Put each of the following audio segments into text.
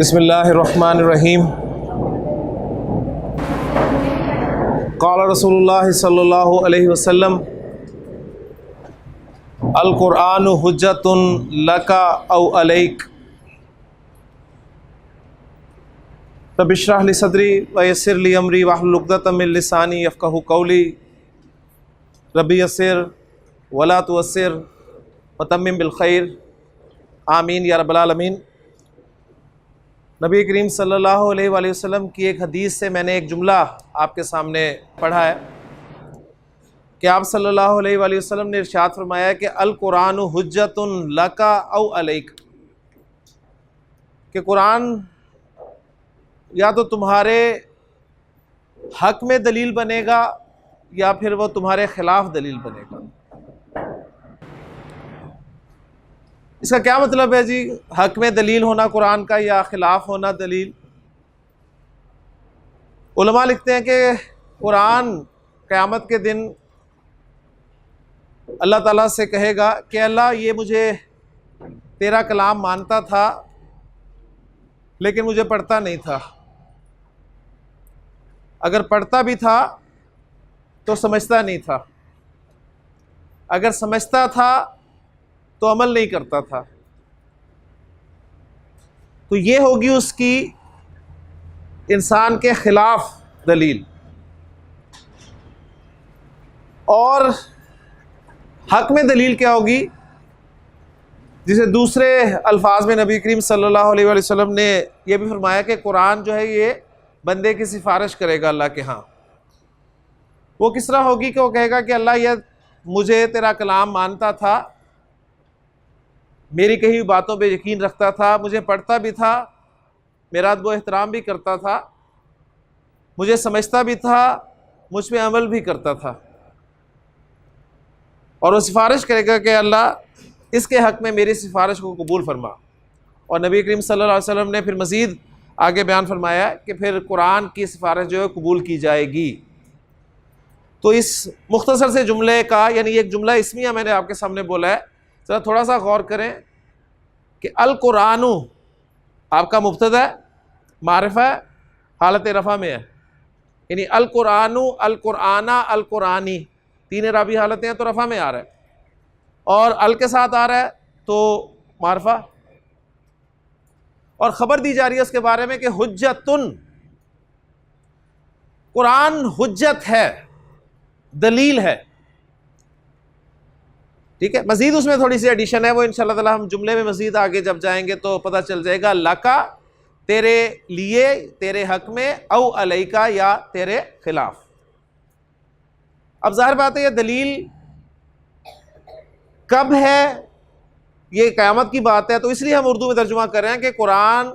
बिस्मिल्लाहिर्रहमानिर्रहीम। क़ाल रसूलुल्लाह सल्लल्लाहु अलैहि वसल्लम अल क़ुरआनु हुज्जतुन लका औ अलैक। रब्बि इश्रह ली सदरी व यस्सिर ली अमरी वहलुल उक़दतम मिन लिसानी यफ़क़हू क़ौली। रब्बि यस्सिर वला तुअस्सिर व तम्मिम बिल खैर। आमीन या रब्बल आलमीन। नबी करीम सल्लल्लाहु अलैहि वसल्लम की एक हदीस से मैंने एक जुमला आपके सामने पढ़ा है कि आप सल्लल्लाहु अलैहि वसल्लम ने इरशाद फरमाया कि अल कुरानु हुज्जतुन लका औ अलैक, कि कुरान या तो तुम्हारे हक में दलील बनेगा या फिर वो तुम्हारे खिलाफ दलील बनेगा। इसका क्या मतलब है जी? हक में दलील होना कुरान का या खिलाफ होना दलील? उलमा लिखते हैं कि कुरान क़यामत के दिन अल्लाह ताला से कहेगा कि अल्लाह, ये मुझे तेरा कलाम मानता था लेकिन मुझे पढ़ता नहीं था। अगर पढ़ता भी था तो समझता नहीं था, अगर समझता था तो अमल नहीं करता था। तो ये होगी उसकी इंसान के खिलाफ दलील। और हक में दलील क्या होगी? जिसे दूसरे अल्फाज में नबी करीम सल्लल्लाहु अलैहि वसल्लम ने यह भी फरमाया कि कुरान जो है ये बंदे की सिफारिश करेगा अल्लाह के यहाँ। वो किस तरह होगी कि वो कहेगा कि अल्लाह, यह मुझे तेरा कलाम मानता था, मेरी कही हुई बातों पे यकीन रखता था, मुझे पढ़ता भी था, मेरा अदब व एहतराम भी करता था, मुझे समझता भी था, मुझ पे अमल भी करता था। और वो सिफारिश करेगा कि अल्लाह, इसके हक़ में मेरी सिफारिश को कबूल फरमा। और नबी करीम सल्लल्लाहु अलैहि वसल्लम ने फिर मज़ीद आगे बयान फरमाया कि फिर कुरान की सिफारिश जो है कबूल की जाएगी। तो इस मुख्तसर से जुमले का, यानी एक जुमला इसमिया मैंने आपके सामने बोला है, जरा थोड़ा सा गौर करें कि अल कुरानु आपका मुब्तदा है, मारिफा है, हालत रफ़ा में है। यानी अल कुरानु, अल कुराना, अल कुरानी, तीन राबी हालतें हैं तो रफ़ा में आ रहा है, और अल के साथ आ रहा है तो मारिफा। और ख़बर दी जा रही है उसके बारे में कि हुज्जतुन, कुरान हुज्जत है, दलील है। ठीक है, मजीद उसमें थोड़ी सी एडिशन है, वो इंशाअल्लाह ताला हम जुमले में मजीद आगे जब जाएंगे तो पता चल जाएगा। लका, तेरे लिए, तेरे हक में, औ अलैका, या तेरे खिलाफ। अब जाहिर बात है ये दलील कब है? ये क़यामत की बात है, तो इसलिए हम उर्दू में तर्जुमा कर रहे हैं कि कुरान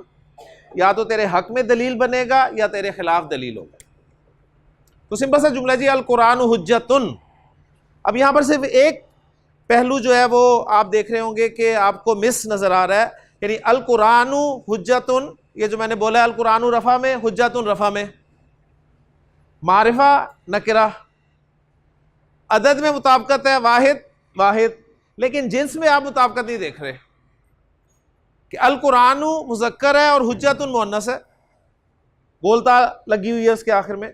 या तो तेरे हक में दलील बनेगा या तेरे खिलाफ दलील होगा। तो सिंपल सा जुमला जी, अल कुरान हुज्जतुन। अब यहाँ पर सिर्फ एक पहलू जो है वो आप देख रहे होंगे कि आपको मिस नज़र आ रहा है, यानी अल कुरानु हुज्जतुन, ये जो मैंने बोला है, अल कुरानु रफ़ा में, हुज्जतुन रफ़ा में, मारिफा नकिरा, अदद में मुताबिकत है, वाहिद वाहिद, लेकिन जिन्स में आप मुताबिकत नहीं देख रहे कि अल कुरानु मुज़क्कर है और हुज्जतुन मुअन्नस है, बोलता लगी हुई है उसके आखिर में।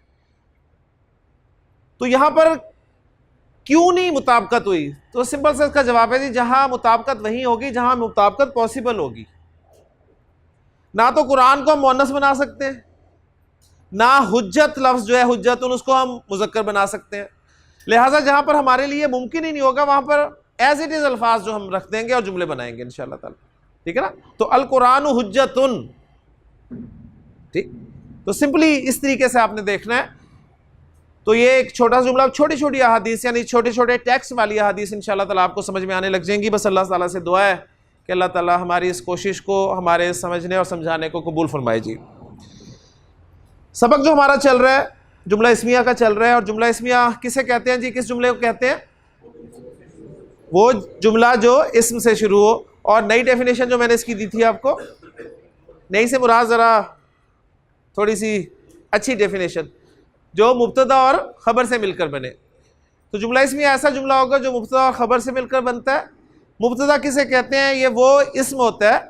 तो यहां पर क्यों नहीं मुताबिकत हुई? तो सिंपल से इसका जवाब है जी, जहां मुताबिकत वहीं होगी जहां मुताबिकत पॉसिबल होगी। ना तो कुरान को हम मुअन्नस बना सकते हैं, ना हुज्जत लफ्ज़ जो है हुज्जतुन उसको हम मुज़क्कर बना सकते हैं। लिहाजा जहां पर हमारे लिए मुमकिन ही नहीं होगा वहां पर एज इट इज़ अल्फाज जो हम रख देंगे और जुमले बनाएंगे इंशाअल्लाह ताला। ठीक है ना? तो अल कुरान हुज्जतुन, ठीक। तो सिंपली इस तरीके से आपने देखना है। तो ये एक छोटा सा जुमला, छोटी छोटी अहादीस, यानी छोटे छोटे टेक्स्ट वाली अहादीस इंशाअल्लाह ताला आपको समझ में आने लग जाएंगी। बस अल्लाह ताला से दुआ है कि अल्लाह ताला हमारी इस कोशिश को, हमारे समझने और समझाने को कबूल फरमाए जी। सबक जो हमारा चल रहा है जुमला इस्मिया का चल रहा है, और जुमला इस्मिया किसे कहते हैं जी? किस जुमले को कहते हैं? वो जुमला जो इस्म से शुरू हो। और नई डेफिनेशन जो मैंने इसकी दी थी आपको, नई से मुराद ज़रा थोड़ी सी अच्छी डेफिनेशन, जो मुब्तदा और ख़बर से मिलकर बने। तो जुमला इस्मिया ऐसा जुमला होगा जो मुब्तदा और ख़बर से मिलकर बनता है। मुब्तदा किसे कहते हैं? ये वो इस्म होता है,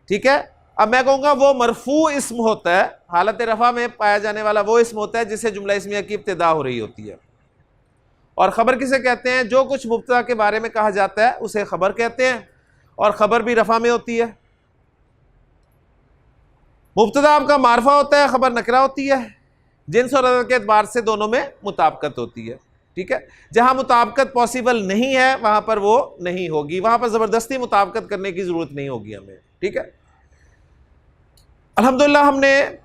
ठीक है, अब मैं कहूँगा वो मरफू इस्म होता है, हालत रफ़ा में पाया जाने वाला वो इस्म होता है जिससे जुमला इस्मिया की इब्तिदा हो रही होती है। और ख़बर किसे कहते हैं? जो कुछ मुब्तदा के बारे में कहा जाता है उसे ख़बर कहते हैं, और ख़बर भी रफ़ा में होती है। मुब्तदा आपका मारफा होता है, ख़बर नकरा होती है। जिन्स और अदद के एतबार से दोनों में मुताबकत होती है। ठीक है, जहाँ मुताबकत पॉसिबल नहीं है वहाँ पर वो नहीं होगी, वहाँ पर ज़बरदस्ती मुताबकत करने की ज़रूरत नहीं होगी हमें। ठीक है, अल्हम्दुलिल्लाह हमने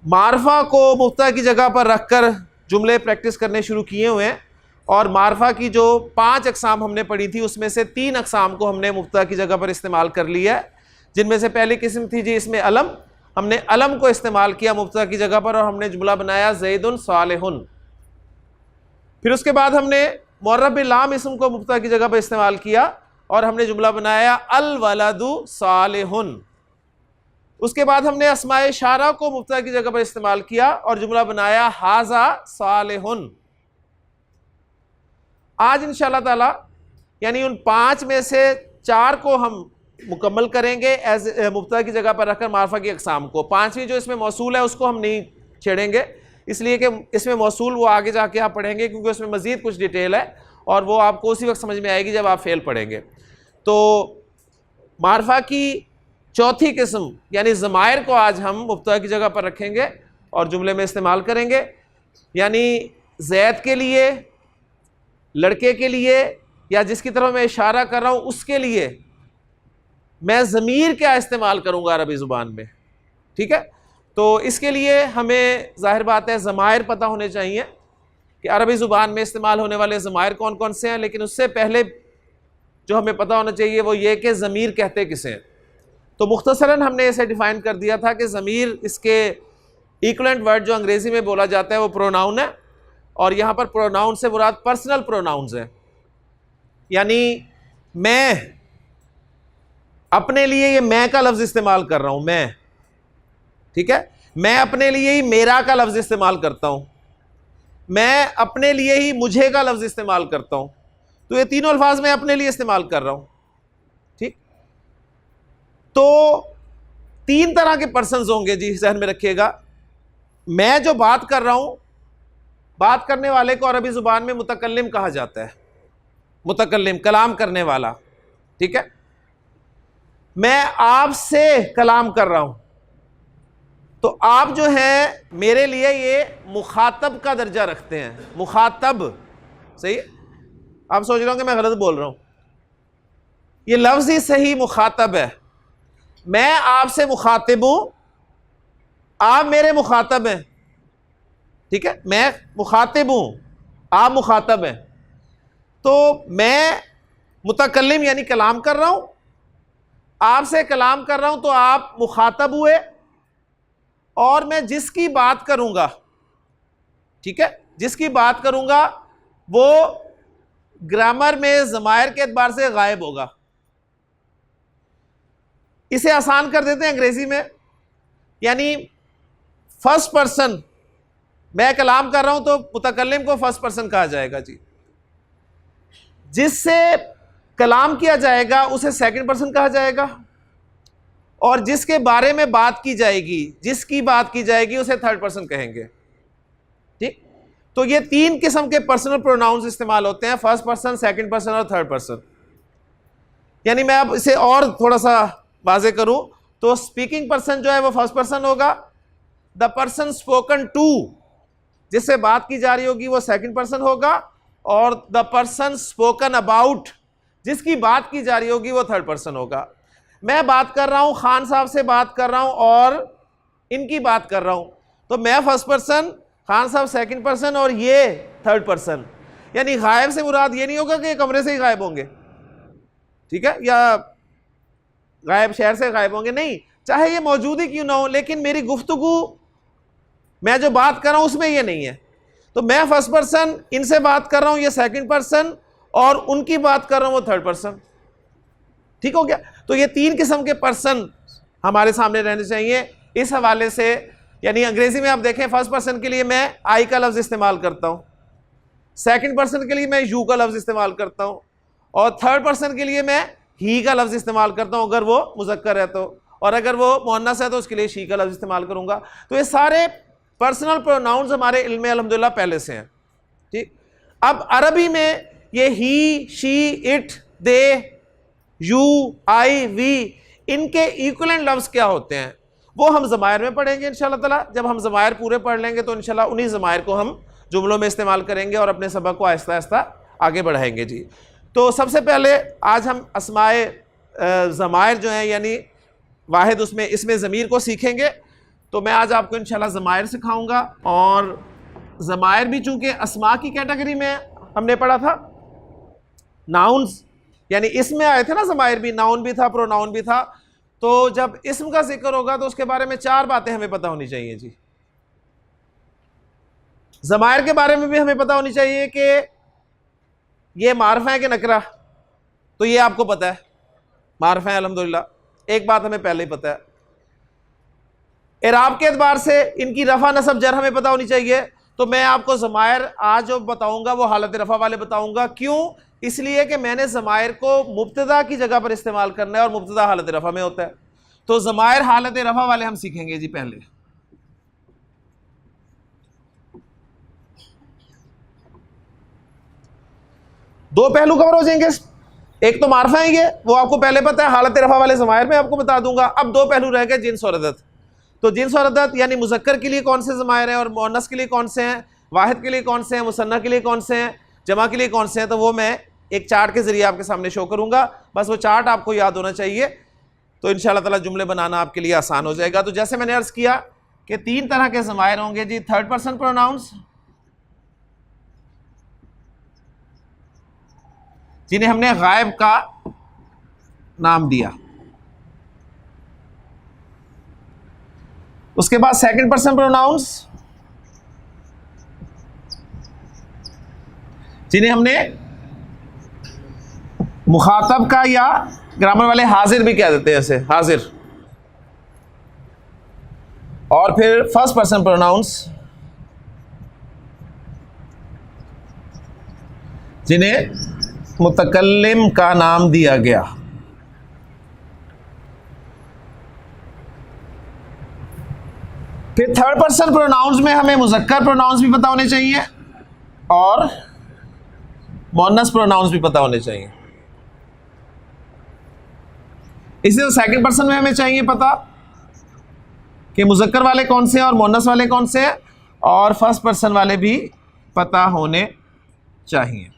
मारफा को मुब्तदा की जगह पर रखकर जुमले प्रैक्टिस करने शुरू किए हुए हैं, और मारफा की जो 5 अक़साम हमने पढ़ी थी उसमें से 3 अक़साम को हमने मुब्तदा की जगह पर इस्तेमाल कर लिया है, जिनमें से पहली किस्म थी जी इसमें अलम। हमने अलम को इस्तेमाल किया मुब्तदा की जगह पर और हमने जुमला बनाया ज़ैदुन सालिहुन। फिर उसके बाद हमने मुअर्रब बिल-लाम इस्म को मुब्तदा की जगह पर इस्तेमाल किया और हमने जुमला बनाया अल वलदु सालिहुन। उसके बाद हमने अस्माए इशारा को मुब्तदा की जगह पर इस्तेमाल किया और जुमला बनाया हाजा सालिहुन। आज इंशाअल्लाह ताला यानी उन 5 में से 4 को हम मुकम्मल करेंगे एज मुब्तदा की जगह पर रखकर मारफा की अक़साम को। 5वीं जो इसमें मौसूल है उसको हम नहीं छेड़ेंगे, इसलिए कि इसमें मौसूल वो आगे जाके आप पढ़ेंगे, क्योंकि उसमें मज़ीद कुछ डिटेल है और वो आपको उसी वक्त समझ में आएगी जब आप फेल पढ़ेंगे। तो मारफा की चौथी किस्म यानी ज़मायर को आज हम मुब्तदा की जगह पर रखेंगे और जुमले में इस्तेमाल करेंगे। यानी ज़ैद के लिए, लड़के के लिए, या जिसकी तरफ मैं इशारा कर रहा हूँ उसके लिए मैं ज़मीर क्या इस्तेमाल करूँगा अरबी ज़ुबान में। ठीक है, तो इसके लिए हमें ज़ाहिर बात है ज़मायर पता होने चाहिए कि अरबी ज़ुबान में इस्तेमाल होने वाले ज़मायर कौन कौन से हैं, लेकिन उससे पहले जो हमें पता होना चाहिए वो ये कि ज़मीर कहते किसे हैं। तो मुख्तसरन हमने इसे डिफ़ाइन कर दिया था कि ज़मीर, इसके इक्विवेलेंट वर्ड जो अंग्रेज़ी में बोला जाता है वो प्रोनाउन है, और यहाँ पर प्रोनाउन से मुराद पर्सनल प्रोनाउंस है। यानी मैं अपने लिए ये मैं का लफ्ज़ इस्तेमाल कर रहा हूँ, मैं। ठीक है, मैं अपने लिए ही मेरा का लफ्ज़ इस्तेमाल करता हूँ, मैं अपने लिए ही मुझे का लफ्ज़ इस्तेमाल करता हूँ। तो ये तीनों अल्फाज मैं अपने लिए इस्तेमाल कर रहा हूँ। ठीक, तो 3 तरह के पर्सन्स होंगे जी, ज़हन में रखिएगा। मैं जो बात कर रहा हूँ, बात करने वाले को अरबी ज़ुबान में मुतकल्लिम कहा जाता है। मुतकल्लिम, कलाम करने वाला। ठीक है, मैं आपसे कलाम कर रहा हूं, तो आप जो है मेरे लिए ये मुखातब का दर्जा रखते हैं। मुखातब, सही है? आप सोच रहे हो कि मैं गलत बोल रहा हूं, ये लफ्ज़ ही सही मुखातब है। मैं आपसे मुखातिब हूं, आप मेरे मुखातब हैं। ठीक है, मैं मुखातिब हूं, आप मुखातब हैं। तो मैं मुतकल्लिम यानी कलाम कर रहा हूं, आपसे कलाम कर रहा हूं, तो आप मुखातब हुए, और मैं जिसकी बात करूंगा, ठीक है, जिसकी बात करूंगा वो ग्रामर में ज़मायर के एतबार से गायब होगा। इसे आसान कर देते हैं अंग्रेजी में, यानी फर्स्ट पर्सन, मैं कलाम कर रहा हूं तो मुतकल्लिम को फर्स्ट पर्सन कहा जाएगा जी। जिससे कलाम किया जाएगा उसे सेकंड पर्सन कहा जाएगा, और जिसके बारे में बात की जाएगी, जिसकी बात की जाएगी, उसे थर्ड पर्सन कहेंगे। ठीक, तो ये 3 किस्म के पर्सनल प्रोनाउंस इस्तेमाल होते हैं, फर्स्ट पर्सन, सेकंड पर्सन और थर्ड पर्सन। यानी मैं अब इसे और थोड़ा सा वाज़े करूं तो स्पीकिंग पर्सन जो है वो फर्स्ट पर्सन होगा, द पर्सन स्पोकन टू, जिससे बात की जा रही होगी, वो सेकंड पर्सन होगा, और द पर्सन स्पोकन अबाउट, जिसकी बात की जा रही होगी, वो थर्ड पर्सन होगा। मैं बात कर रहा हूं, खान साहब से बात कर रहा हूं और इनकी बात कर रहा हूं, तो मैं फर्स्ट पर्सन, खान साहब सेकंड पर्सन और ये थर्ड पर्सन। यानी गायब से मुराद ये नहीं होगा कि कमरे से ही गायब होंगे, ठीक है, या गायब शहर से गायब होंगे, नहीं, चाहे ये मौजूद ही क्यों ना हो, लेकिन मेरी गुफ्तगू, मैं जो बात कर रहा हूं उसमें ये नहीं है। तो मैं फर्स्ट पर्सन, इनसे बात कर रहा हूं, ये सेकंड पर्सन, और उनकी बात कर रहा हूं, वो थर्ड पर्सन। ठीक हो गया? तो ये 3 किस्म के पर्सन हमारे सामने रहने चाहिए। इस हवाले से यानी अंग्रेजी में आप देखें, फर्स्ट पर्सन के लिए मैं आई का लफ्ज़ इस्तेमाल करता हूं, सेकंड पर्सन के लिए मैं यू का लफ्ज़ इस्तेमाल करता हूं, और थर्ड पर्सन के लिए मैं ही का लफ्ज इस्तेमाल करता हूं अगर वो मुज़क्कर है तो, और अगर वो मुअन्नस है तो उसके लिए शी का लफ्ज इस्तेमाल करूंगा। तो ये सारे पर्सनल प्रोनाउंस हमारे इल्म में अल्हम्दुलिल्लाह पहले से हैं। ठीक, अब अरबी में ये he, she, it, they, you, I, we, इनके इक्विवेलेंट लफ्ज क्या होते हैं वो हम ज़मायर में पढ़ेंगे इंशाअल्लाह ताला। जब हम ज़मायर पूरे पढ़ लेंगे तो इंशाअल्लाह उन्हीं ज़मायर को हम जुमलों में इस्तेमाल करेंगे और अपने सबक को आहिस्ता आहिस्ता आगे बढ़ाएंगे जी। तो सबसे पहले आज हम अस्माए ज़मायर जो हैं यानी वाहिद उसमें इसमें ज़मीर को सीखेंगे। तो मैं आज आपको इंशाअल्लाह ज़मायर सिखाऊंगा, और ज़मायर भी चूँकि अस्मा की कैटेगरी में हमने पढ़ा था, नाउन्स यानी इसमें आए थे ना ज़मायर भी, नाउन भी था, प्रोनाउन भी था। तो जब इस्म का जिक्र होगा तो उसके बारे में 4 बातें हमें पता होनी चाहिए जी। ज़मायर के बारे में भी हमें पता होनी चाहिए कि ये मारफा है कि नकरा, तो ये आपको पता है मारफा है अल्हम्दुलिल्लाह, एक बात हमें पहले ही पता है। इराब के एतबार से इनकी रफ़ा नसब जर हमें पता होनी चाहिए। तो मैं आपको ज़मायर आज जो बताऊंगा वो हालत रफ़ा वाले बताऊंगा। क्यों? इसलिए कि मैंने ज़मायर को मुब्तदा की जगह पर इस्तेमाल करना है और मुब्तदा हालत रफ़ा में होता है। तो ज़मायर हालत रफ़ा वाले हम सीखेंगे जी। पहले दो पहलू कवर हो जाएंगे। एक तो मारफा है, ये वो आपको पहले पता है, हालत रफ़ा वाले ज़मायर में आपको बता दूंगा। अब 2 पहलू रह गए, जिन्स और अदद। तो जिन्स और अदद यानी मुज़क्कर के लिए कौन से ज़मायर हैं और मुअन्नस के लिए कौन से हैं, वाहिद के लिए कौन से हैं, मुसन्ना के लिए कौन से हैं, जमा के लिए कौन से हैं। तो वो मैं एक चार्ट के ज़रिए आपके सामने शो करूँगा। बस वो चार्ट आपको याद होना चाहिए, तो इंशाअल्लाह ताला जुमले बनाना आपके लिए आसान हो जाएगा। तो जैसे मैंने अर्ज़ किया कि 3 तरह के ज़मायर होंगे जी। थर्ड पर्सन प्रोनाउंस, जिन्हें हमने गायब का नाम दिया। उसके बाद सेकंड पर्सन प्रोनाउंस, जिन्हें हमने मुखातब का या ग्रामर वाले हाजिर भी कह देते हैं, ऐसे हाजिर। और फिर फर्स्ट पर्सन प्रोनाउंस, जिन्हें मुतकल्लिम का नाम दिया गया। फिर थर्ड पर्सन प्रोनाउंस में हमें मुज़क्कर प्रोनाउंस भी पता होने चाहिए और मुअन्नस प्रोनाउंस भी पता होने चाहिए। इसी तरह सेकंड पर्सन में हमें चाहिए पता कि मुज़क्कर वाले कौन से हैं और मुअन्नस वाले कौन से हैं, और फर्स्ट पर्सन वाले भी पता होने चाहिए।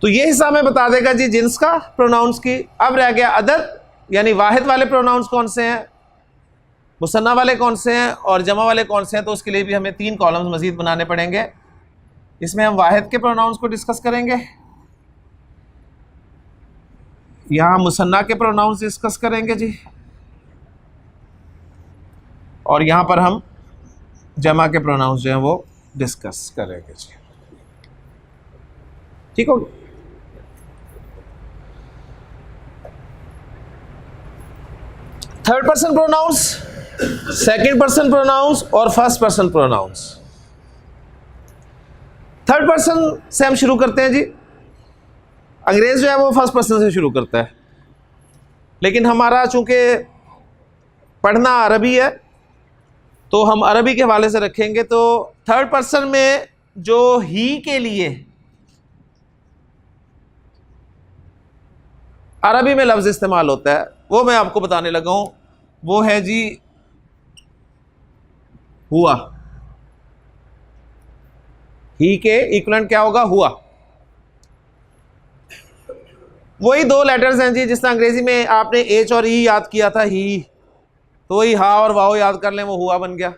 तो ये हिस्सा हमें बता देगा जी जिन्स का, प्रोनाउंस की। अब रह गया अदद यानी वाहिद वाले प्रोनाउंस कौन से हैं, मुसन्ना वाले कौन से हैं और जमा वाले कौन से हैं। तो उसके लिए भी हमें 3 कॉलम्स मजीद बनाने पड़ेंगे। इसमें हम वाहिद के प्रोनाउंस को डिस्कस करेंगे, यहाँ मुसन्ना के प्रोनाउंस डिस्कस करेंगे जी, और यहाँ पर हम जमा के प्रोनाउंस जो हैं वो डिस्कस करेंगे जी। ठीक हो? Third person pronouns, second person pronouns और first person pronouns. Third person से हम शुरू करते हैं जी। अंग्रेज जो है वो फर्स्ट पर्सन से शुरू करता है, लेकिन हमारा चूंकि पढ़ना अरबी है तो हम अरबी के हवाले से रखेंगे। तो थर्ड पर्सन में जो ही के लिए अरबी में लफ्ज़ इस्तेमाल होता है वो मैं आपको बताने लगा हूं। वो है जी हुआ। ही के इक्विवेलेंट क्या होगा? हुआ। वही 2 लेटर्स हैं जी, जिस तरह अंग्रेजी में आपने एच और ई याद किया था, ही, तो वही हा और वाओ याद कर लें, वो हुआ बन गया।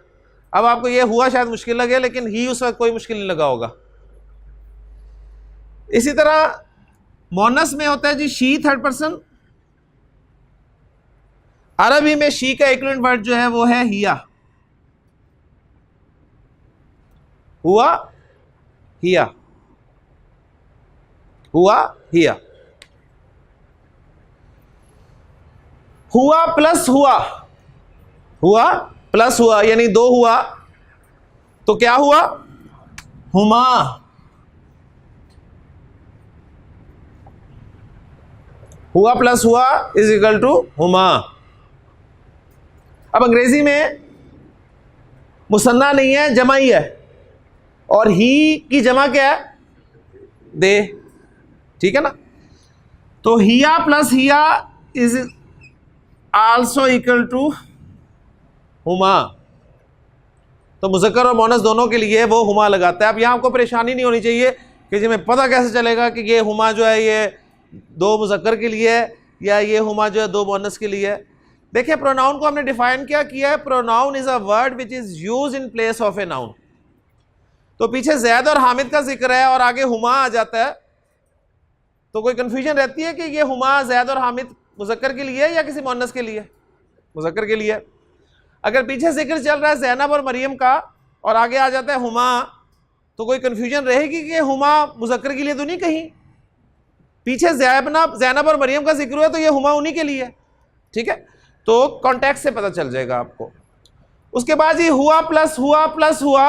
अब आपको ये हुआ शायद मुश्किल लगे, लेकिन ही उस वक्त कोई मुश्किल नहीं लगा होगा। इसी तरह मोनस में होता है जी शी, थर्ड पर्सन। अरबी में शी का इक्विवेलेंट वर्ड जो है वो है हिया। हुआ, हिया, हुआ, हिया। हुआ प्लस हुआ, हुआ प्लस हुआ यानी 2 हुआ, तो क्या हुआ? हुमा। हुआ प्लस हुआ इज इक्वल टू हुमा। अब अंग्रेजी में मुसन्ना नहीं है, जमा ही है, और ही की जमा क्या है? दे। ठीक है ना? तो हिया प्लस हिया इज आल्सो इक्वल टू हुमा। तो मुज़क्कर और मोनस दोनों के लिए वो हुमा लगाता है। अब यहाँ आपको परेशानी नहीं होनी चाहिए कि जी मैं पता कैसे चलेगा कि ये हुमा जो है ये दो मुज़क्कर के लिए है या ये हुमा जो है दो मोनस के लिए है। देखिए, प्रोनाउन को हमने डिफाइन क्या किया है? Pronoun is a word which is use in place of a noun. तो पीछे जैद और हामिद का जिक्र है और आगे हुमा आ जाता है, तो कोई कंफ्यूजन रहती है कि ये हुमा जैद और हामिद मुज़क्कर के लिए या किसी मोनस के लिए? मुज़क्कर के लिए। अगर पीछे जिक्र चल रहा है ज़ैनब और मरियम का और आगे आ जाता है हुमा, तो कोई कंफ्यूजन रहेगी कि हुमा मुज़क्कर के लिए तो नहीं कहीं? पीछे ज़ैनब और मरियम का जिक्र हुआ तो ये हुमा उन्हीं के लिए है। ठीक है? तो कॉन्टेक्स्ट से पता चल जाएगा आपको। उसके बाद जी हुआ प्लस हुआ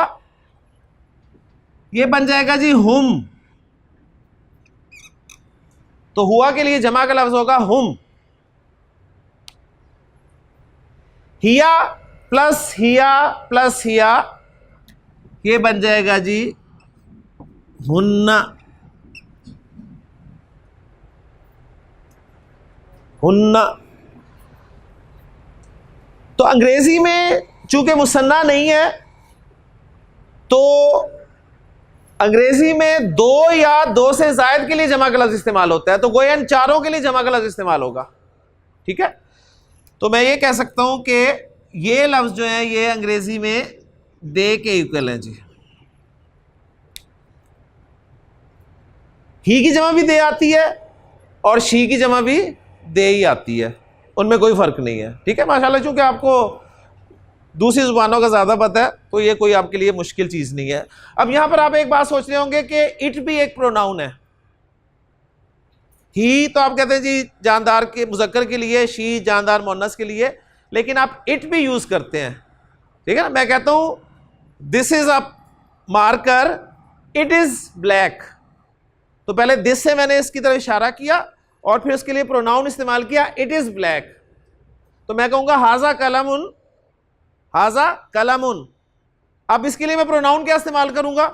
ये बन जाएगा जी हुम। तो हुआ के लिए जमा का लफ्ज होगा हुम। हिया प्लस हिया ये बन जाएगा जी हुन्ना। तो अंग्रेजी में चूंकि मुसन्ना नहीं है, तो अंग्रेजी में दो या दो से जायद के लिए जमा का लफ्ज इस्तेमाल होता है, तो गोया इन चारों के लिए जमा का लफ्ज इस्तेमाल होगा। ठीक है? तो मैं ये कह सकता हूं कि ये लफ्ज जो है ये अंग्रेजी में दे के इक्वल है जी। ही की जमा भी दे आती है और शी की जमा भी दे ही आती है, उनमें कोई फर्क नहीं है। ठीक है? माशाल्लाह, चूंकि आपको दूसरी जुबानों का ज़्यादा पता है तो ये कोई आपके लिए मुश्किल चीज़ नहीं है। अब यहां पर आप एक बात सोच रहे होंगे कि इट भी एक प्रोनाउन है। ही तो आप कहते हैं जी जानदार के मुज़क्कर के लिए, शी जानदार मोनस के लिए, लेकिन आप इट भी यूज करते हैं। ठीक है ना? मैं कहता हूं this is a marker, it is black, तो पहले दिस से मैंने इसकी तरफ इशारा किया और फिर उसके लिए प्रोनाउन इस्तेमाल किया इट इज ब्लैक। तो मैं कहूंगा हाजा कलमुन, हाजा कलमुन। अब इसके लिए मैं प्रोनाउन क्या इस्तेमाल करूंगा?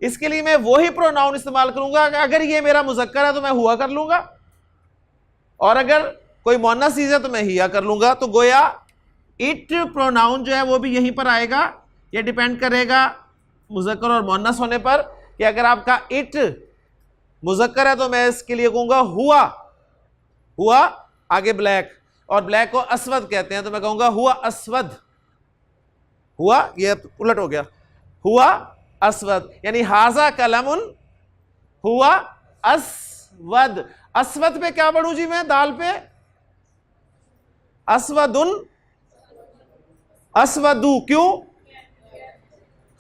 इसके लिए मैं वही प्रोनाउन इस्तेमाल करूंगा कि अगर ये मेरा मुज़क्कर है तो मैं हुआ कर लूंगा, और अगर कोई मोनस चीज है तो मैं हिया कर लूंगा। तो गोया इट प्रोनाउन जो है वो भी यहीं पर आएगा। ये डिपेंड करेगा मुज़क्कर और मोनस होने पर कि अगर आपका इट मुज़क्कर है तो मैं इसके लिए कहूंगा हुआ, हुआ आगे ब्लैक, और ब्लैक को अस्वद कहते हैं तो मैं कहूंगा हुआ अस्वद। हुआ ये उलट हो गया, हुआ अस्वद, यानी हाजा कलमुन हुआ अस्वद। अस्वद पे क्या पढ़ूं जी मैं? दाल पे अस्वदुन, अस्वदू। क्यों?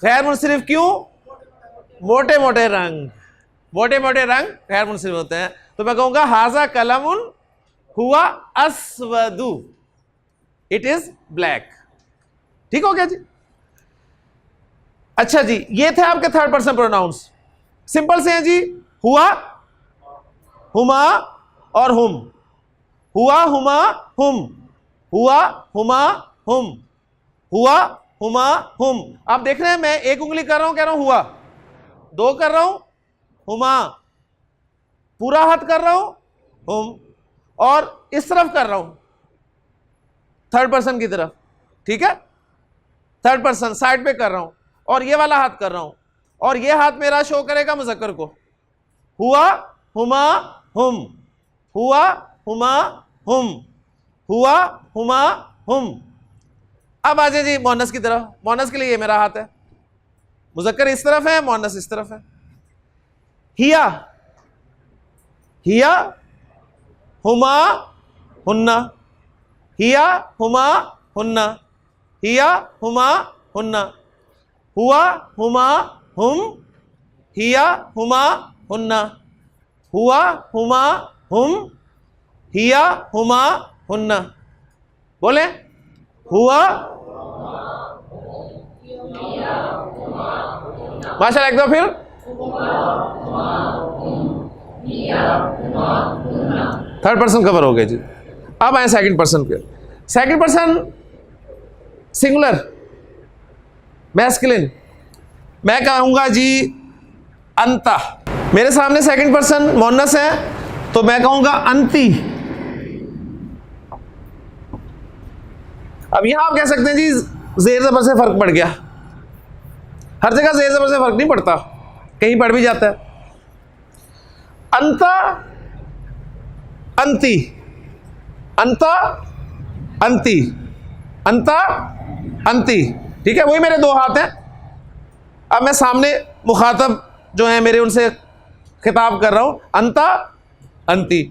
गैर मुनसरिफ। क्यों? मोटे मोटे रंग, मोटे मोटे रंग गैर मुनसरिफ होते हैं। तो मैं कहूंगा हाजा कलमुन हुआ अस्वदू, इट इज ब्लैक। ठीक हो गया जी? अच्छा जी, ये थे आपके थर्ड पर्सन प्रोनाउंस। सिंपल से हैं जी, हुआ, हुमा और हुम। हुआ, हुमा, हुम। हुआ, हुमा, हुम। हुआ, हुमा, हुम। आप देख रहे हैं मैं एक उंगली कर रहा हूं, कह रहा हूं हुआ, दो कर रहा हूं हुमा, पूरा हाथ कर रहा हूं हुम, और इस तरफ कर रहा हूं थर्ड पर्सन की तरफ। ठीक है? थर्ड पर्सन साइड पे कर रहा हूं और ये वाला हाथ कर रहा हूं, और ये हाथ मेरा शो करेगा मुज़क्कर को। हुआ, हुमा, हुम। हुआ, हुमा, हुम। हुआ, हुमा, हुम। अब आ जाए जी मोनस की तरफ। मोनस के लिए ये मेरा हाथ है, मुज़क्कर इस तरफ है, मोनस इस तरफ है। हिया, हिया, हुमा, हुन्ना। हिया, हुमा, हुन्ना। हिया, हुमा, हुन्ना। हुआ, हुमा, हुम। हिया, हुमा, हुन्ना। हुआ, हुमा, हुम। हिया, हुमा, हुन्ना। बोले हुआ, माशाल्लाह, एक दो फिर। थर्ड पर्सन कवर हो गया जी। अब आए सेकंड पर्सन पे। सेकंड पर्सन सिंगुलर मैस्कुलिन, मैं कहूंगा जी अंता। मेरे सामने सेकंड पर्सन मोनस है तो मैं कहूंगा अंती। अब यहां आप कह सकते हैं जी जेर जबर से फर्क पड़ गया। हर जगह जेर जबर से फर्क नहीं पड़ता, कहीं पड़ भी जाता है। अंता अंती, अंता अंती, अंता अंती, ठीक है, वही मेरे दो हाथ हैं। अब मैं सामने मुखातब जो है मेरे, उनसे खिताब कर रहा हूं। अंता अंती,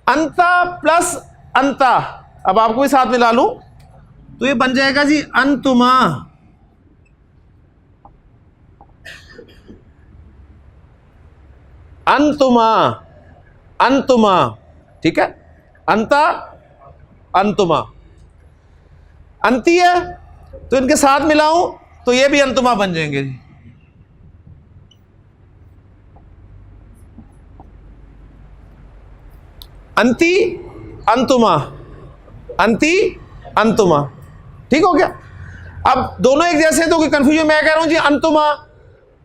अंता प्लस अंता, अब आपको भी साथ मिला लूं तो ये बन जाएगा जी अंतुमा। अंतुमा, अंतुमा, ठीक है, अंता अंतुमा। अंती है तो इनके साथ मिलाऊं तो ये भी अंतुमा बन जाएंगे जी। अंती अंतुमा, अंती अंतुमा, ठीक हो गया। अब दोनों एक जैसे हैं तो कोई कंफ्यूजन, मैं कह रहा हूं जी अंतुमा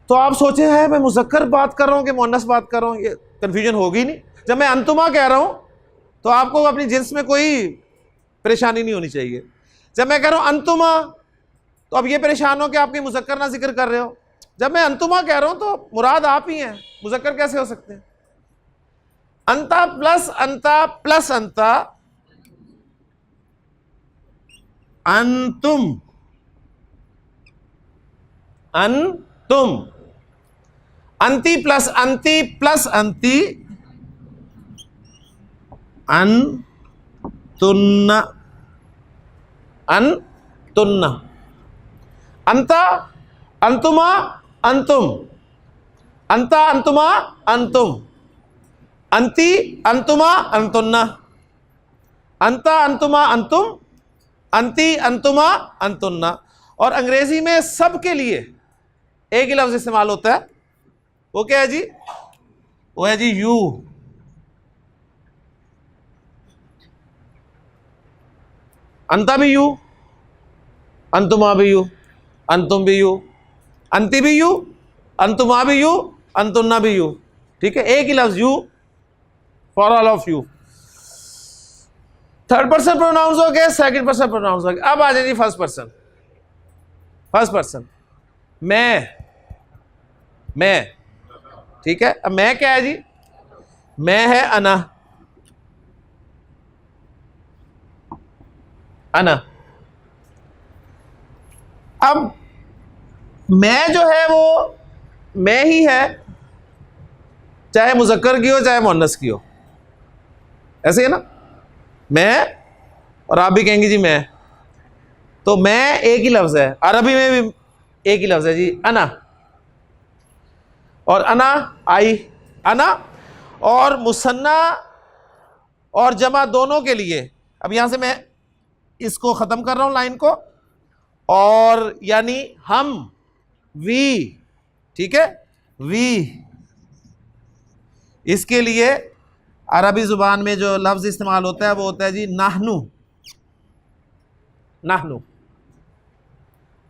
तो आप सोचे हैं मैं मुज़क्कर बात कर रहा हूं कि मुअन्नस बात कर रहा हूं, ये कंफ्यूजन होगी नहीं। जब मैं अंतुमा कह रहा हूं तो आपको अपनी जिन्स में कोई परेशानी नहीं होनी चाहिए। जब मैं कह रहा हूं अंतुमा तो अब ये परेशान हो कि आपके मुज़क्कर ना जिक्र कर रहे हो। जब मैं अंतुमा कह रहा हूं तो मुराद आप ही हैं, मुज़क्कर कैसे हो सकते हैं। अंता प्लस अंता प्लस अंता, अंतुम, अंतुम। अंती प्लस अंती प्लस अंती, अंतुन्ना, अंतुन्ना। अंता अंतुमा अंतुम, अंता अंतुमा अंतुम, अंती अंतुमा अंतुन्ना, अंता अंतुमा अंतुम, अंती अंतुमा अंतुन्ना। और अंग्रेजी में सबके लिए एक ही लफ्ज इस्तेमाल होता है, वो क्या है जी, वो है जी यू। अंता भी यू, अंतुमा भी यू, अंतुम भी यू, अंति भी यू, अंतुमा भी यू, अंतुन्ना भी यू, ठीक है, एक ही लफ्ज you for all of you. Third person pronounce हो गए, सेकंड पर्सन प्रोनाउंस हो गए। अब आ जाइए फर्स्ट पर्सन। फर्स्ट पर्सन मैं, ठीक है। अब मैं क्या है जी, मैं है अना, अना। अब मैं जो है वो मैं ही है, चाहे मुज़क्कर की हो चाहे मुअन्नस की हो, ऐसे है ना। मैं, और आप भी कहेंगे जी मैं, तो मैं एक ही लफ्ज है, अरबी में भी एक ही लफ्ज है जी, अना। और अना आई, अना। और मुसन्ना और जमा दोनों के लिए, अब यहां से मैं इसको खत्म कर रहा हूं लाइन को, और यानी हम, वी, ठीक है, वी, इसके लिए अरबी जुबान में जो लफ्ज इस्तेमाल होता है वो होता है जी नाहनु, नाहनु।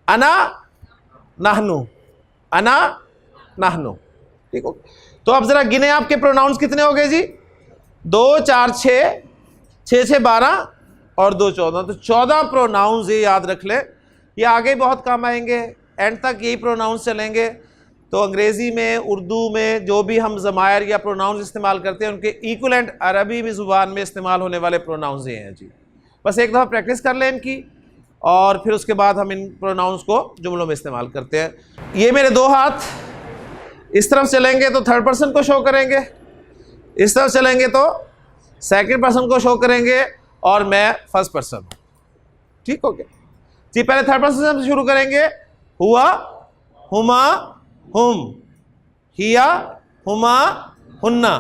अना नाहनु, अना नाहनु, ठीक हो। तो अब जरा गिने, आपके प्रोनाउंस कितने हो गए जी, 2 4 6, 6 6 12 और 2 14। तो 14 प्रोनाउंस ये याद रख ले, ये आगे बहुत काम आएंगे, एंड तक यही प्रोनाउंस चलेंगे। तो अंग्रेज़ी में, उर्दू में जो भी हम ज़मायर या प्रोनाउंस इस्तेमाल करते हैं उनके इक्वलेंट अरबी में ज़ुबान में इस्तेमाल होने वाले प्रोनाउंस ये हैं जी। बस एक दफ़ा प्रैक्टिस कर लें इनकी, और फिर उसके बाद हम इन प्रोनाउंस को जुमलों में इस्तेमाल करते हैं। ये मेरे दो हाथ इस तरफ चलेंगे तो थर्ड पर्सन को शो करेंगे, इस तरफ चलेंगे तो सेकंड पर्सन को शो करेंगे, और मैं फर्स्ट पर्सन, ठीक हो गया जी। पहले थर्ड पर्सन से शुरू करेंगे। हुआ, हुमा, हुम, हिया, हुमा, हुन्ना,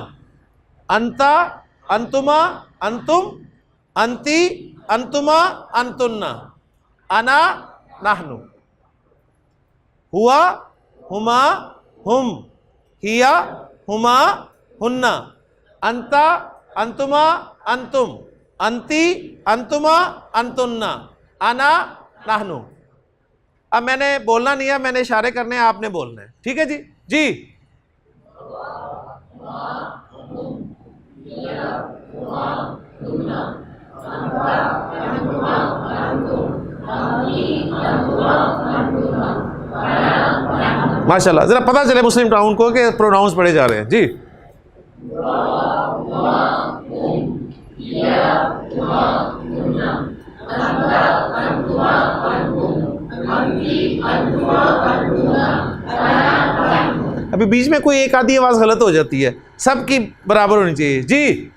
अंता, अंतुमा, अंतुम, अंती, अंतुमा, अंतुन्ना, अना, नाहनु। हुआ, हुमा, हुम, हिया, हुमा, हुन्ना, अंता अंतुमा अंतुम, अंती अंतुमा अंतुन्ना, अना नाहनु। अब मैंने बोलना नहीं है, मैंने इशारे करने हैं, आपने बोलना है, ठीक है जी। जी माशाल्लाह, जरा पता चले मुस्लिम टाउन को कि प्रोनाउंस पढ़े जा रहे हैं। जी अभी बीच में कोई एक आधी आवाज गलत हो जाती है, सबकी बराबर होनी चाहिए। जी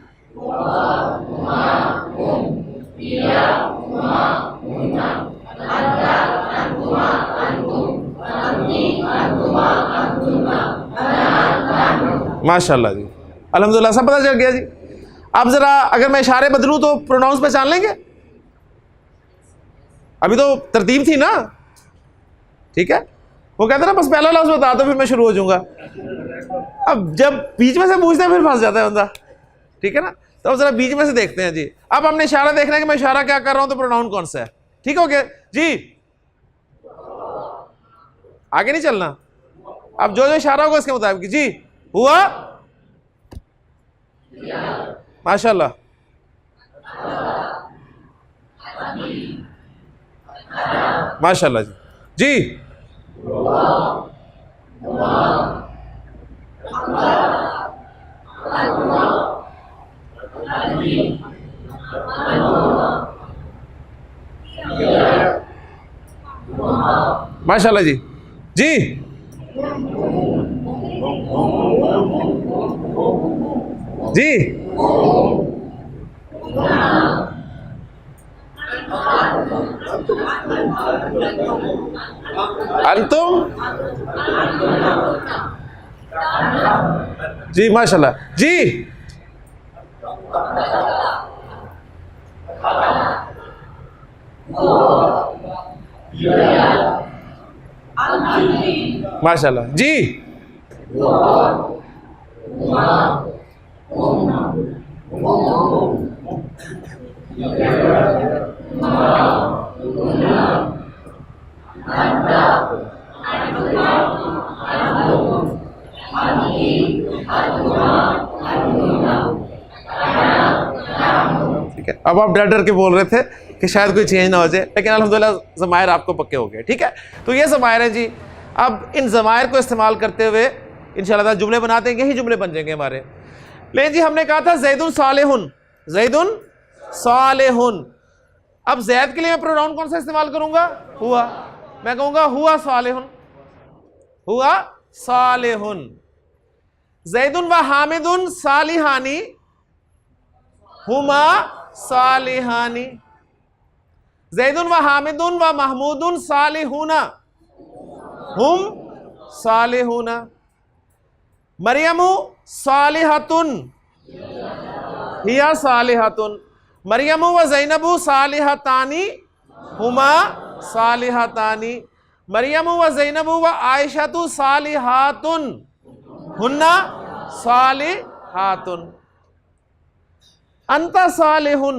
माशाल्लाह जी, अल्हम्दुलिल्लाह, सब पता चल गया जी। अब जरा अगर मैं इशारे बदलूं तो प्रोनाउंस पहचान लेंगे? अभी तो तरतीब थी ना, ठीक है। वो कहते ना बस पहला लफ्ज़ बता दो फिर मैं शुरू हो जाऊंगा। अब जब बीच में से पूछते हैं फिर फंस जाता है बंदा, ठीक है ना। तो अब जरा बीच में से देखते हैं जी। अब हमने इशारा देखना है कि मैं इशारा क्या कर रहा हूं तो प्रोनाउन कौन सा है, ठीक हो गया जी। आगे नहीं चलना, अब जो जो इशारा होगा इसके मुताबिक। जी हुआ, माशाल्लाह, माशाल्लाह जी। जी माशाल्लाह जी। जी जी अंतुम, जी माशाल्लाह। जी माशाल्लाह। जी ठीक है। अब आप डर डर के बोल रहे थे कि शायद कोई चेंज ना हो जाए, लेकिन अल्हम्दुलिल्लाह ज़मायर आपको पक्के हो गए, ठीक है। तो ये ज़मायर है जी। अब इन ज़मायर को इस्तेमाल करते हुए इंशाअल्लाह जुमले बनाते हैं, यही जुमले बन जाएंगे हमारे। लेकिन जी हमने कहा था ज़ैदुन सालिहुन, ज़ैदुन सालिहुन। अब ज़ैद के लिए मैं प्रोनाउन कौन सा इस्तेमाल करूंगा? हुआ। मैं कहूंगा हुआ सालिहुन, हुआ सालिहुन। ज़ैदुन व हामिदुन सालिहानी, हुमा सालिहानी। ज़ैदुन व हामिदुन व महमूदुन सालिहुना, हुम सालिहुना। मरियमु सालिहतुन, हिया सालिहतुन। मरियमु व ज़ैनबु सालिहतानी, हुमा सालिहतानी। मरियमु व ज़ैनबु व आयशतु सालिहातुन, हुन्ना सालिहातुन। अंता सालिहुन,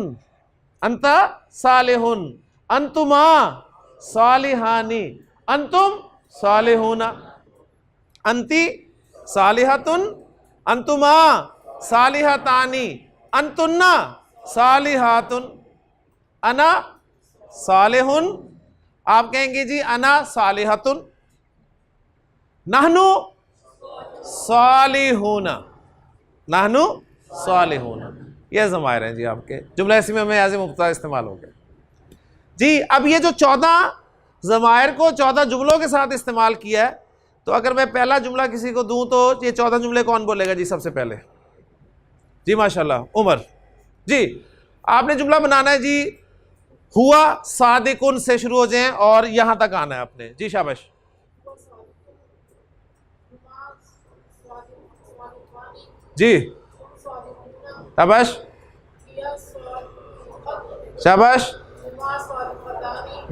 अंता सालिहुन। अंतुमा सालिहानी, अंतुम सालिहुना। अंती सालिहतुन, अंतुमा सालिहतानी, अंतुन्ना सालिहातुन। अना सालिहुन, आप कहेंगे जी अना सालिहतुन। नहनु सालिहुना, नहनु सालिहुना। यह ज़मायर हैं जी आपके। जुमला इस्मी में एज़ मुब्तदा इस्तेमाल हो गए जी। अब ये जो 14 ज़मायर को 14 जुमलों के साथ इस्तेमाल किया है, तो अगर मैं पहला जुमला किसी को दूं तो ये 14 जुमले कौन बोलेगा जी सबसे पहले? जी माशाल्लाह, उमर जी। आपने जुमला बनाना है जी, हुआ सादिकुन से शुरू हो जाएं और यहां तक आना है आपने। जी शाबाश। जी शाबाश, शाबाश,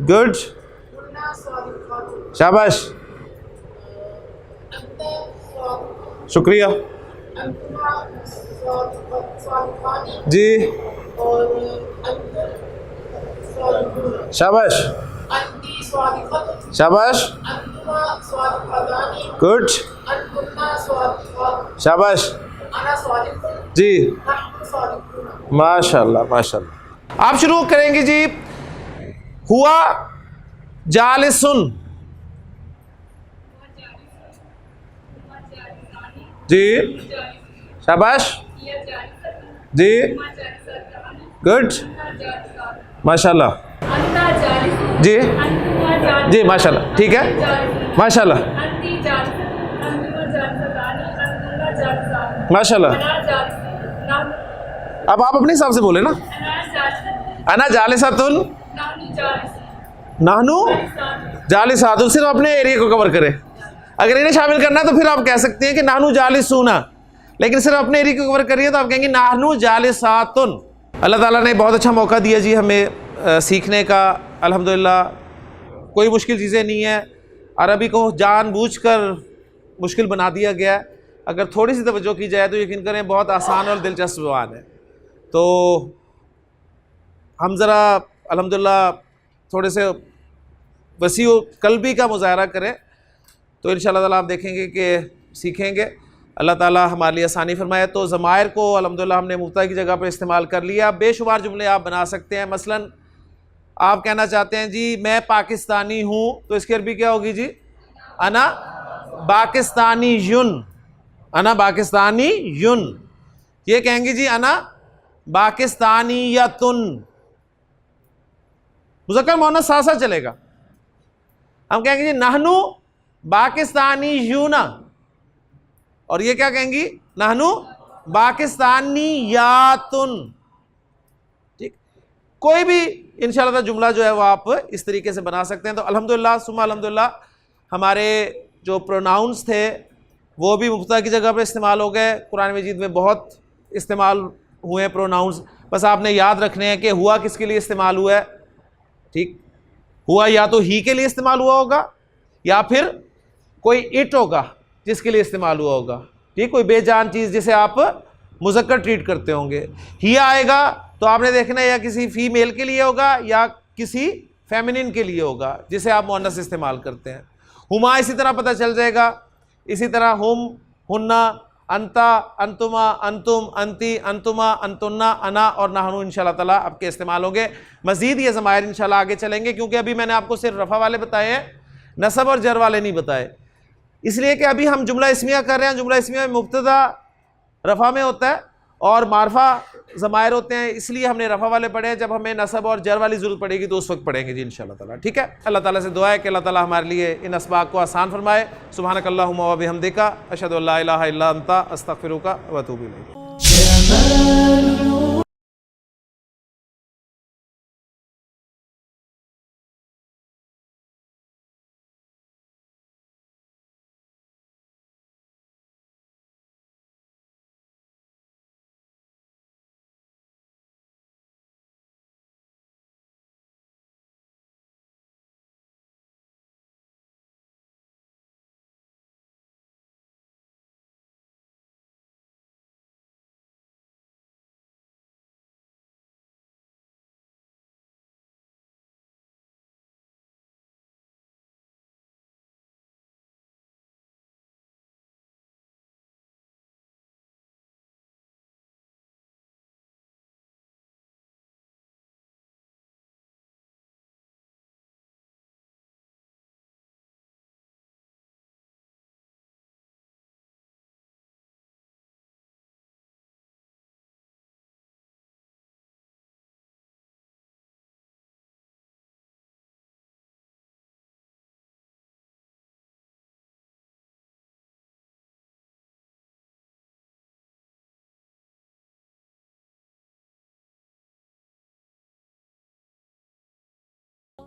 गुड, शाबाश, शुक्रिया। अंतुमा स्वादिकानी जी, और अंतुम स्वादिकून। शाबाश अंती स्वादिकत शाबाश, अंतुमा स्वादिकानी गुड, अंतुन्ना स्वादिकात शाबाश अना स्वादिकुन जी, नहनु स्वादिकून। माशाल्लाह माशाल्लाह। आप शुरू करेंगे जी, हुआ जालिसुन जी, शाबाश जी, गुड, माशाल्लाह जी जी, माशाल्लाह, ठीक है, माशाल्लाह माशाल्लाह। अब आप अपने हिसाब से बोले ना। अना जालिसातुन, नाहनु जालिसातुन, सिर्फ अपने एरिया को कवर करें। अगर इन्हें शामिल करना है तो फिर आप कह सकते हैं कि नाहनु जालिसूना, लेकिन सिर्फ अपने एरिया को कवर करिए तो आप कहेंगे नाहनु जालिसातुन। अल्लाह ताला ने बहुत अच्छा मौका दिया जी हमें सीखने का, अल्हम्दुलिल्लाह। कोई मुश्किल चीज़ें नहीं है, अरबी को जानबूझकर मुश्किल बना दिया गया है। अगर थोड़ी सी तवज्जो की जाए तो यकीन करें बहुत आसान और दिलचस्प ज़बान है। तो हम ज़रा अल्हम्दुलिल्लाह थोड़े से वसी कल्बी का मुज़ाहरा करें तो इंशाअल्लाह ताला आप देखेंगे कि सीखेंगे। अल्लाह ताला हमारे लिए आसानी फरमाए। तो ज़मायर को अल्हम्दुलिल्लाह हमने मुब्तदा की जगह पर इस्तेमाल कर लिया। बेशुमार जुमले आप बना सकते हैं। मसलन आप कहना चाहते हैं जी मैं पाकिस्तानी हूँ, तो इसकी अरबी क्या होगी जी? अना पाकिस्तानी युन, अना पाकिस्तानी युन। ये कहेंगे जी अना पाकिस्तानियतुन, मुज़क्कर मुअन्नस साथ साथ चलेगा। हम कहेंगे जी नहनु पाकिस्तानी यूना, और ये क्या कहेंगी? नहनु पाकिस्तानी यातुन। ठीक, कोई भी इंशाअल्लाह जुमला जो है वो आप इस तरीके से बना सकते हैं। तो अल्हम्दुलिल्लाह सुम्मा अल्हम्दुलिल्लाह हमारे जो प्रोनाउंस थे वो भी मुब्तदा की जगह पर इस्तेमाल हो गए। कुरान मजीद में बहुत इस्तेमाल हुए प्रोनाउंस, बस आपने याद रखने हैं कि हुआ किसके लिए इस्तेमाल हुआ है। ठीक, हुआ या तो ही के लिए इस्तेमाल हुआ होगा या फिर कोई इट होगा जिसके लिए इस्तेमाल हुआ होगा। ठीक, कोई बेजान चीज़ जिसे आप मुज़क्कर ट्रीट करते होंगे। ही आएगा तो आपने देखना है या किसी फीमेल के लिए होगा या किसी फेमिनिन के लिए होगा जिसे आप मुअन्नस इस्तेमाल करते हैं। हुमा इसी तरह पता चल जाएगा, इसी तरह हुम, हुन्ना, अंता, अंतुमा, अंतुम, अंती, अंतुमा, अंतुन्ना, अना और नहनु इंशाअल्लाह ताला आपके इस्तेमाल होंगे। मज़ीद ये ज़मायर इंशाअल्लाह आगे चलेंगे, क्योंकि अभी मैंने आपको सिर्फ रफ़ा वाले बताए हैं, नसब और जर वाले नहीं बताए। इसलिए कि अभी हम जुमला इस्मिया कर रहे हैं। जुमला इस्मिया में मुब्तदा रफ़ा में होता है और मारफा ज़मायर होते हैं, इसलिए हमने रफ़ा वाले पढ़े हैं। जब हमें नसब और जर वाली ज़रूरत पड़ेगी तो उस वक्त पढ़ेंगे जी इंशाअल्लाह ताला। ठीक है, अल्लाह ताला से दुआ है कि अल्लाह ताला हमारे लिए इन असबाब को आसान फरमाए। सुब्हानकल्लाहुम्मा व बिहम्दिका अशहदु अल्ला इलाहा इल्ला अंता अस्तगफिरुका व अतूबु इलैक।